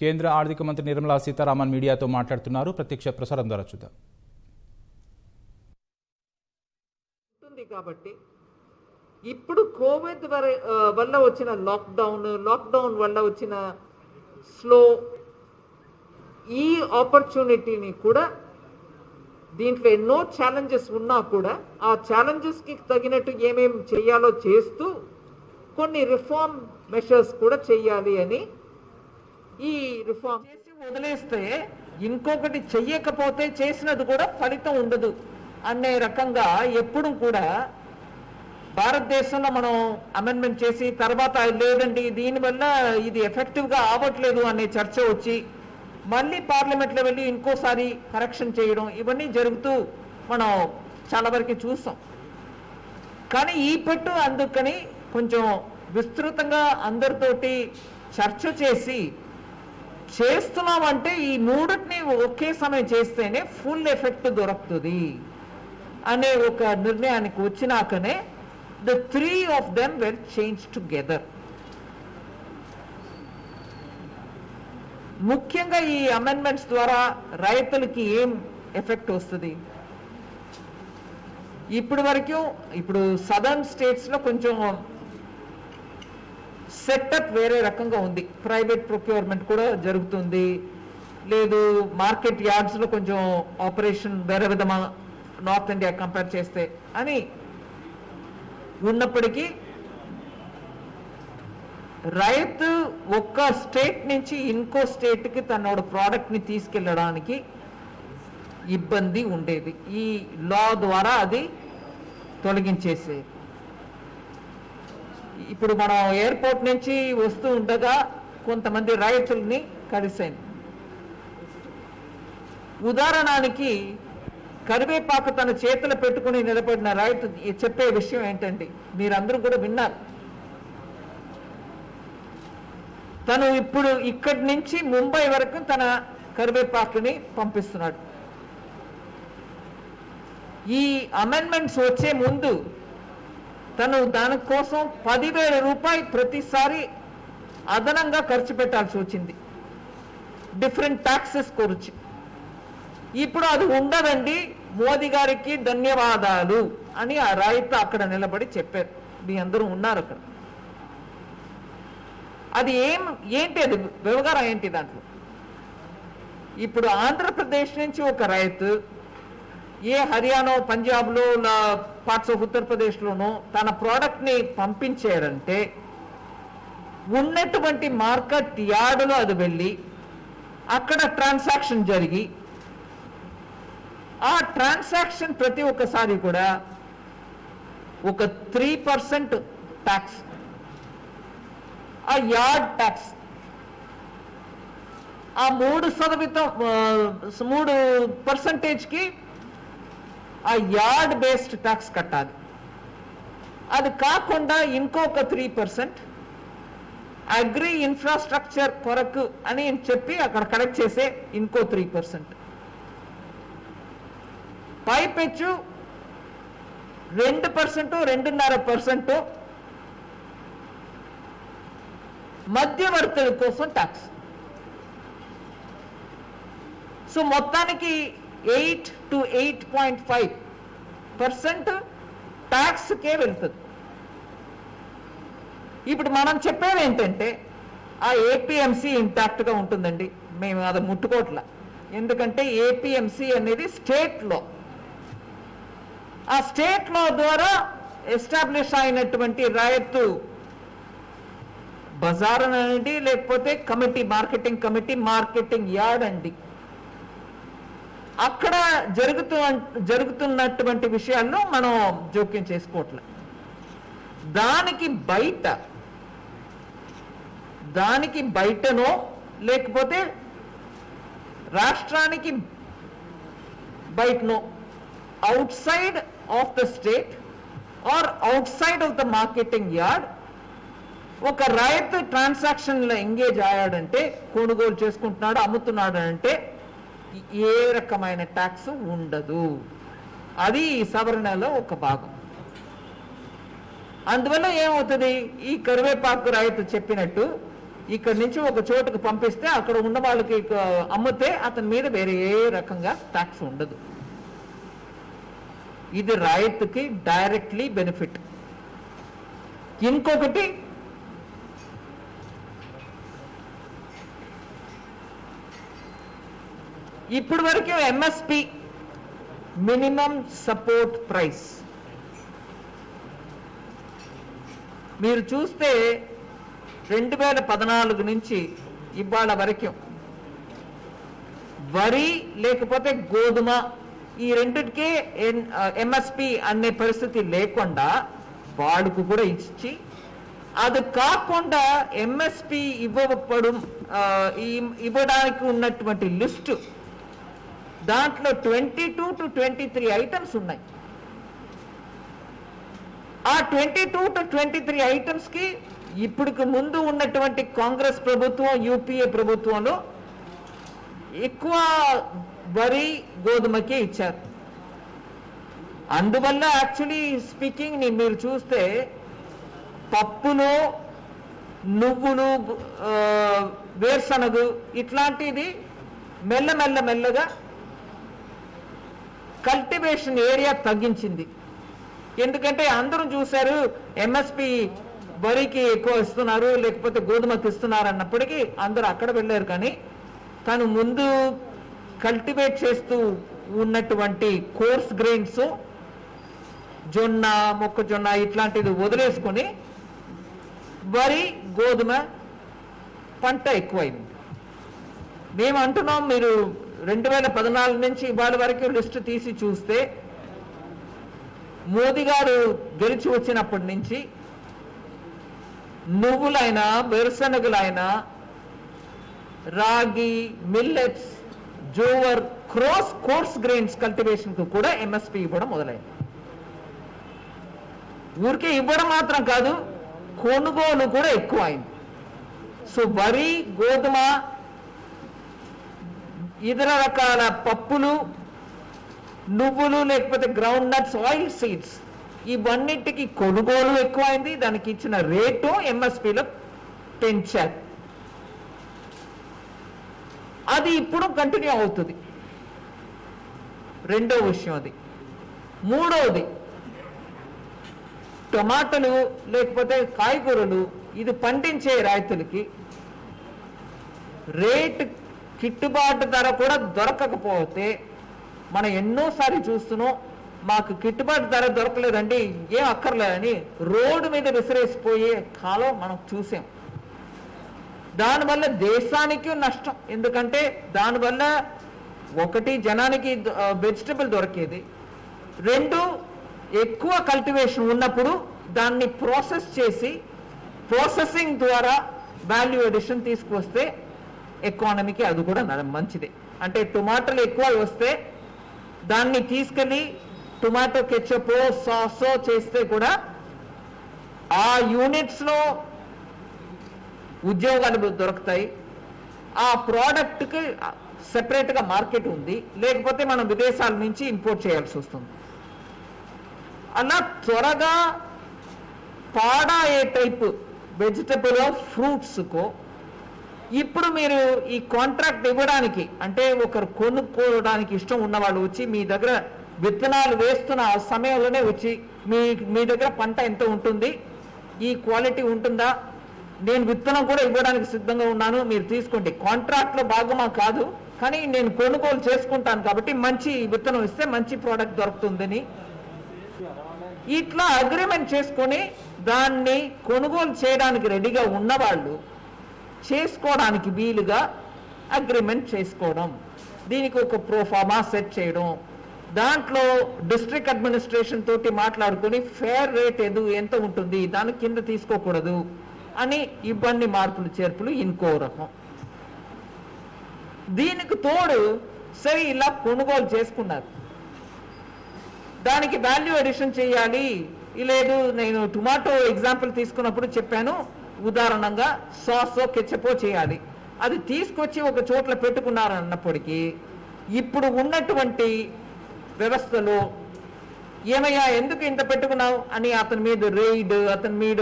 కేంద్ర ఆర్థిక మంత్రి నిర్మలా సీతారామన్ మీడియాతో మాట్లాడుతున్నారు. ప్రత్యక్ష ప్రసారం ద్వారా చూద్దాం. కాబట్టి ఇప్పుడు కోవిడ్ వల్ల వచ్చిన లాక్డౌన్ వల్ల వచ్చిన స్లో ఈ ఆపర్చునిటీని కూడా దీంట్లో ఎన్నో ఛాలెంజెస్ ఉన్నా కూడా ఆ ఛాలెంజెస్కి తగినట్టు ఏమేం చేయాలో చేస్తూ కొన్ని రిఫార్మ్ మెషర్స్ కూడా చేయాలి అని ఈ రిఫార్మ్ చేసి వదిలేస్తే ఇంకొకటి చెయ్యకపోతే చేసినది కూడా ఫలితం ఉండదు అనే రకంగా ఎప్పుడు కూడా భారతదేశంలో మనం అమెండ్మెంట్ చేసి తర్వాత లేదండి దీనివల్ల ఇది ఎఫెక్టివ్గా అవ్వట్లేదు అనే చర్చ వచ్చి మళ్ళీ పార్లమెంట్లో వెళ్ళి ఇంకోసారి కరెక్షన్ చేయడం ఇవన్నీ జరుగుతూ మనం చాలా వరకు చూస్తాం. కానీ ఈ పెట్టు అందుకని కొంచెం విస్తృతంగా అందరితోటి చర్చ చేసి చేస్తున్నామంటే ఈ మూడిటిని ఒకే సమయం చేస్తేనే ఫుల్ ఎఫెక్ట్ దొరుకుతుంది అనే ఒక నిర్ణయానికి వచ్చినాకనే the three of them were changed together. ముఖ్యంగా ఈ అమెండ్మెంట్స్ ద్వారా రైతులకి ఏం ఎఫెక్ట్ వస్తుంది? ఇప్పుడు సదర్న్ స్టేట్స్ లో కొంచెం సెటప్ వేరే రకంగా ఉంది. ప్రైవేట్ ప్రొక్యూర్మెంట్ కూడా జరుగుతుంది, లేదు మార్కెట్ యార్డ్స్ లో కొంచెం ఆపరేషన్ వేరే విధమా నార్త్ ఇండియా కంపేర్ చేస్తే అని ఉన్నప్పటికీ రైతు ఒక్క స్టేట్ నుంచి ఇంకో స్టేట్కి తన ప్రోడక్ట్ ని తీసుకెళ్ళడానికి ఇబ్బంది ఉండేది. ఈ లా ద్వారా అది తొలగించేసే. ఇప్పుడు మనం ఎయిర్పోర్ట్ నుంచి వస్తూ ఉండగా కొంతమంది రైతుల్ని కలిసాను. ఉదాహరణకి కరివేపాకు తన చేతులు పెట్టుకుని నిలబడిన రైతు చెప్పే విషయం ఏంటండి, మీరందరూ కూడా విన్నారు. తను ఇప్పుడు ఇక్కడి నుంచి ముంబై వరకు తన కరివేపాకుని పంపిస్తున్నాడు. ఈ అమెండ్మెంట్స్ వచ్చే ముందు తను దానికోసం 10,000 రూపాయలు ప్రతిసారి అదనంగా ఖర్చు పెట్టాల్సి వచ్చింది, డిఫరెంట్ ట్యాక్సెస్ గురించి. ఇప్పుడు అది ఉండదండి, మోదీ గారికి ధన్యవాదాలు అని ఆ రైతు అక్కడ నిలబడి చెప్పారు. మీ అందరూ ఉన్నారు అక్కడ. అది ఏంటి అది వ్యవహారం ఏంటి దాంట్లో? ఇప్పుడు ఆంధ్రప్రదేశ్ నుంచి ఒక రైతు హర్యానా, పంజాబ్లో, పార్ట్స్ ఆఫ్ ఉత్తరప్రదేశ్లోనూ తన ప్రోడక్ట్ ని పంపించారంటే ఉన్నటువంటి మార్కెట్ యార్డులో అది వెళ్ళి అక్కడ ట్రాన్సాక్షన్ జరిగి ఆ ట్రాన్సాక్షన్ ప్రతి ఒక్కసారి కూడా ఒక 3% ట్యాక్స్, ఆ యార్డ్ ట్యాక్స్, ఆ 3% ఆ యార్డ్ బేస్డ్ ట్యాక్స్ కట్టాలి. అది కాకుండా ఇంకొక 3% అగ్రి ఇన్ఫ్రాస్ట్రక్చర్ కొరకు అని చెప్పి అక్కడ కలెక్ట్ చేసే ఇంకో 3%, పైపెచ్చు 2%, 2.5% మధ్యవర్తుల కోసం ట్యాక్స్. సో మొత్తానికి 8 to 8.5% ట్యాక్స్ కే వెళ్తుంది. ఇప్పుడు మనం చెప్పేది ఏంటంటే ఆ ఏపీఎంసీ ఇంటాక్ట్ గా ఉంటుందండి, మేము అది ముట్టుకోవట్లా. ఎందుకంటే ఏపీఎంసీ అనేది స్టేట్ లో, ఆ స్టేట్ లా ద్వారా ఎస్టాబ్లిష్ అయినటువంటి రైతు బజార్ అనండి, లేకపోతే committee, marketing committee, marketing yard అండి, అక్కడ జరుగుతున్నటువంటి విషయాల్లో మనం జోక్యం చేసుకోవట్లే. దానికి బయటనో లేకపోతే రాష్ట్రానికి బయటనో, outside of the state or outside of the marketing yard ఒక రైతు ట్రాన్సాక్షన్ లో ఎంగేజ్ అయ్యాడంటే, కొనుగోలు చేసుకుంటున్నాడు, అమ్ముతున్నాడు అంటే ఏ రకమైన ట్యాక్స్ ఉండదు. అది ఈ సవరణలో ఒక భాగం. అందువల్ల ఏమవుతుంది, ఈ కరివేపాకు రైతు చెప్పినట్టు ఇక్కడ నుంచి ఒక చోటుకు పంపిస్తే అక్కడ ఉన్న వాళ్ళకి అమ్మితే అతని మీద వేరే ఏ రకంగా ట్యాక్స్ ఉండదు. ఇది రైతుకి డైరెక్ట్లీ బెనిఫిట్. ఇంకొకటి ఇప్పటి వరకు ఎంఎస్పి మినిమం సపోర్ట్ ప్రైస్ మీరు చూస్తే 2014 నుంచి ఇవాళ వరకు వరి లేకపోతే గోధుమ ఈ రెండిటికే ఎంఎస్పి అనే పరిస్థితి లేకుండా వాడుకు కూడా ఇచ్చి, అది కాకుండా ఎంఎస్పి ఇవ్వడానికి ఉన్నటువంటి లిస్టు దాంట్లో 22 to 23 ఐటమ్స్ ఉన్నాయి. ఆ 22 to 23 ఐటమ్స్ కి ఇప్పటికి ముందు ఉన్నటువంటి కాంగ్రెస్ ప్రభుత్వం యూపీఏ ప్రభుత్వంలో ఎక్కువ వరి గోధుమకే ఇచ్చారు. అందువల్ల యాక్చువల్లీ స్పీకింగ్ మీరు చూస్తే పప్పులు నువ్వులు వేరుశనగ ఇట్లాంటిది మెల్లగా కల్టివేషన్ ఏరియా తగ్గించింది. ఎందుకంటే అందరూ చూశారు ఎంఎస్పి వరికి ఎక్కువ ఇస్తున్నారు లేకపోతే గోధుమకి ఇస్తున్నారు అన్నప్పటికీ అందరూ అక్కడ వెళ్ళారు. కానీ తను ముందు కల్టివేట్ చేస్తూ ఉన్నటువంటి కోర్స్ గ్రెయిన్స్ జొన్న మొక్కజొన్న ఇట్లాంటిది వదిలేసుకొని వరి గోధుమ పంట ఎక్కువైంది. మేము అంటున్నాం మీరు 2014 నుంచి ఇవాళ వరకు లిస్ట్ తీసి చూస్తే మోదీ గారు గెలిచి వచ్చినప్పటి నుంచి నువ్వులైనా వేరుశనగలైనా రాగి millets jowar course grains cultivation కు కూడా ఎంఎస్పి ఇవ్వడం మొదలైంది. ఊరికే ఇవ్వడం మాత్రం కాదు, కొనుగోలు కూడా ఎక్కువ అయింది. సో వరి గోధుమ ఇతర రకాల పప్పులు నువ్వులు లేకపోతే గ్రౌండ్ నట్స్ ఆయిల్ సీడ్స్ ఇవన్నిటికి కొనుగోలు ఎక్కువైంది. దానికి ఇచ్చిన రేటు ఎంఎస్పిలో పెంచారు. అది ఇప్పుడు కంటిన్యూ అవుతుంది. రెండో విషయం అది. మూడవది టమాటాలు లేకపోతే కాయగూరలు ఇది పండించే రైతులకి రేట్ గిట్టుబాటు ధర కూడా దొరకకపోతే మనం ఎన్నోసారి చూస్తున్నాం, మాకు గిట్టుబాటు ధర దొరకలేదండి ఏం అక్కర్లేదని రోడ్డు మీద విసిరేసిపోయే కాలం మనం చూసాం. దానివల్ల దేశానికి నష్టం. ఎందుకంటే దానివల్ల ఒకటి జనానికి వెజిటబుల్ దొరికేది, రెండు ఎక్కువ కల్టివేషన్ ఉన్నప్పుడు దాన్ని ప్రాసెస్ చేసి ప్రాసెసింగ్ ద్వారా వాల్యూ అడిషన్ తీసుకొస్తే ఎకానమీకి అది కూడా మంచిది. అంటే టొమాటోలు ఎక్కువ వస్తే దాన్ని తీసుకెళ్ళి టొమాటో కెచప్ సాసో చేస్తే కూడా ఆ యూనిట్స్ లో ఉద్యోగాలు దొరుకుతాయి. ఆ ప్రోడక్ట్ కి సెపరేట్ గా మార్కెట్ ఉంది, లేకపోతే మనం విదేశాల నుంచి ఇంపోర్ట్ చేయాల్సి వస్తుంది. అలా త్వరగా పాడయ్యే టైప్ వెజిటబుల్ ఫ్రూట్స్ కో ఇప్పుడు మీరు ఈ కాంట్రాక్ట్ ఇవ్వడానికి అంటే ఒకరు కొనుక్కోవడానికి ఇష్టం ఉన్న వాళ్ళు వచ్చి మీ దగ్గర విత్తనాలు వేస్తున్న ఆ సమయంలోనే వచ్చి మీ దగ్గర పంట ఎంత ఉంటుంది, ఈ క్వాలిటీ ఉంటుందా, నేను విత్తనం కూడా ఇవ్వడానికి సిద్ధంగా ఉన్నాను, మీరు తీసుకోండి, కాంట్రాక్ట్ లో భాగమా కాదు కానీ నేను కొనుగోలు చేసుకుంటాను కాబట్టి మంచి విత్తనం ఇస్తే మంచి ప్రోడక్ట్ దొరుకుతుందని ఇట్లా అగ్రిమెంట్ చేసుకొని దాన్ని కొనుగోలు చేయడానికి రెడీగా ఉన్నవాళ్ళు చేసుకోవడానికి వీలుగా అగ్రిమెంట్ చేసుకోవడం, దీనికి ఒక ప్రోఫార్మా సెట్ చేయడం, దాంట్లో డిస్ట్రిక్ట్ అడ్మినిస్ట్రేషన్ తోటి మాట్లాడుకొని ఫేర్ రేట్ ఎంత ఉంటుంది దాని కింద తీసుకోకూడదు అని ఇవన్నీ మార్పులు చేర్పులు ఇంకో రకం. దీనికి తోడు సరే ఇలా కొనుగోలు చేసుకున్నారు, దానికి వాల్యూ అడిషన్ చేయాలి. లేదు నేను టొమాటో ఎగ్జాంపుల్ తీసుకున్నప్పుడు చెప్పాను, ఉదాహరణంగా సాసో కెచపో చేయాలి, అది తీసుకొచ్చి ఒక చోట్ల పెట్టుకున్నారు అన్నప్పటికీ ఇప్పుడు ఉన్నటువంటి వ్యవస్థలో ఏమయ్యా ఎందుకు ఇంత పెట్టుకున్నావు అని అతని మీద రైడ్ అతని మీద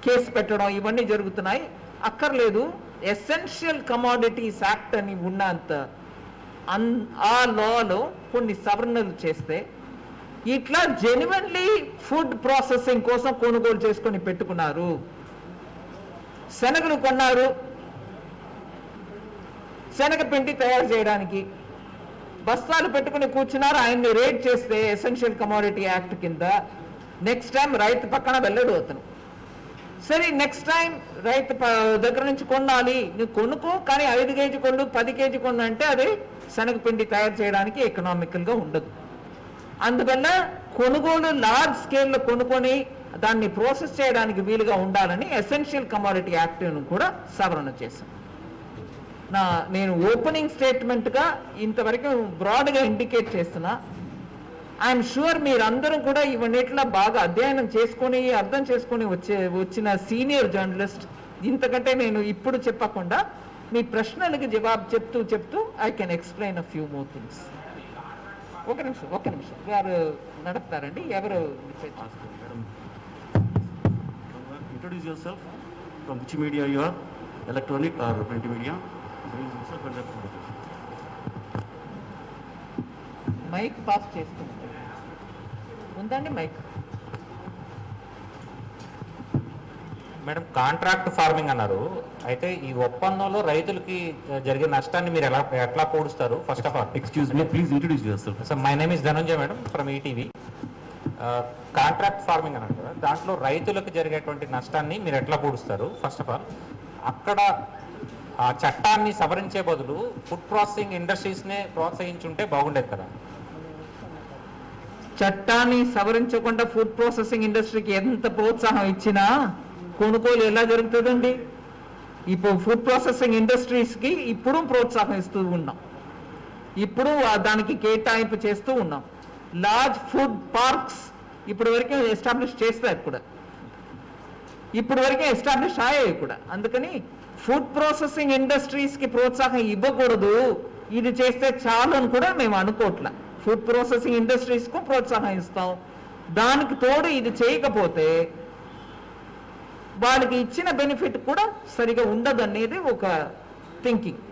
కేసు పెట్టడం ఇవన్నీ జరుగుతున్నాయి. అక్కర్లేదు, ఎసెన్షియల్ కమోడిటీస్ యాక్ట్ అని ఉన్నంత ఆ లాలో కొన్ని సవరణలు చేస్తే ఇట్లా జెన్యున్లీ ఫుడ్ ప్రాసెసింగ్ కోసం కొనుగోలు చేసుకొని పెట్టుకున్నారు. శనగలు కొన్నారు శనగపిండి తయారు చేయడానికి, బస్తాలు పెట్టుకుని కూర్చున్నారు, ఆయన్ని రేట్ చేస్తే ఎసెన్షియల్ కమోడిటీ యాక్ట్ కింద నెక్స్ట్ టైం రైతు పక్కన వెళ్ళడు అతను. సరే నెక్స్ట్ టైం రైతు దగ్గర నుంచి కొనాలి, నువ్వు కొనుక్కో, కానీ 5 కేజీ కొను 10 కేజీ కొను అంటే అది శనగపిండి తయారు చేయడానికి ఎకనామికల్గా ఉండదు. అందువల్ల కొనుగోలు లార్జ్ స్కేల్లో కొనుక్కొని దాన్ని ప్రాసెస్ చేయడానికి వీలుగా ఉండాలని ఎసెన్షియల్ కమోడిటీ యాక్ట్ను కూడా సవరణ చేశాం. నేను ఓపెనింగ్ స్టేట్మెంట్గా ఇంతవరకు బ్రాడ్గా ఇండికేట్ చేస్తున్నా. ఐఎమ్ షూర్ మీరందరూ కూడా ఇవన్నిట్లో బాగా అధ్యయనం చేసుకొని అర్థం చేసుకొని వచ్చిన సీనియర్ జర్నలిస్ట్. ఇంతకంటే నేను ఇప్పుడు చెప్పకుండా మీ ప్రశ్నలకి జవాబు చెప్తూ I can explain a few more things. ఒక నిమిషం వారు నడుపుతారండి. ఎవరు? Introduce yourself, from which media you are, electronic or print media. Introduce yourself and your presentation. Mic pass చేస్తుంది ఉందండి మైక్. మేడం, కాంట్రాక్ట్ ఫార్మింగ్ అన్నారు. అయితే ఈ ఒప్పందంలో రైతులకి జరిగే నష్టాన్ని మీరు ఎట్లా పూడుస్తారు? First of all, Excuse me, please introduce yourself. So my name is Dhananjay madam from ETV. Contract farming అన్నారు కదా, దాంట్లో రైతులకు జరిగేటువంటి నష్టాన్ని మీరు ఎట్లా పూడుస్తారు? ఫస్ట్ ఆఫ్ ఆల్, అక్కడ ఆ చట్టాన్ని సవరించే బదులు ఫుడ్ ప్రాసెసింగ్ ఇండస్ట్రీస్నే ప్రోత్సహించుంటే బాగుండేది కదా. చట్టాన్ని సవరించకుండా ఫుడ్ ప్రాసెసింగ్ ఇండస్ట్రీకి ఎంత ప్రోత్సాహం ఇచ్చినా కొనుగోలు ఎలా జరుగుతుందండి? ఇప్పుడు ఫుడ్ ప్రాసెసింగ్ ఇండస్ట్రీస్కి ఇప్పుడు ప్రోత్సాహం ఇస్తూ ఉన్నాం, ఇప్పుడు దానికి కేటాయింపు చేస్తూ ఉన్నాం. లార్జ్ ఫుడ్ పార్క్స్ ఇప్పటి వరకే ఎస్టాబ్లిష్ చేస్తారు కూడా, ఇప్పటి వరకే ఎస్టాబ్లిష్ అయ్యాయి కూడా. అందుకని ఫుడ్ ప్రాసెసింగ్ ఇండస్ట్రీస్కి ప్రోత్సాహం ఇవ్వకూడదు, ఇది చేస్తే చాలు అని కూడా మేము అనుకోవట్లా. ఫుడ్ ప్రాసెసింగ్ ఇండస్ట్రీస్కు ప్రోత్సాహం ఇస్తాం, దానికి తోడు ఇది చేయకపోతే వాళ్ళకి ఇచ్చిన బెనిఫిట్ కూడా సరిగా ఉండదు అనేది ఒక థింకింగ్.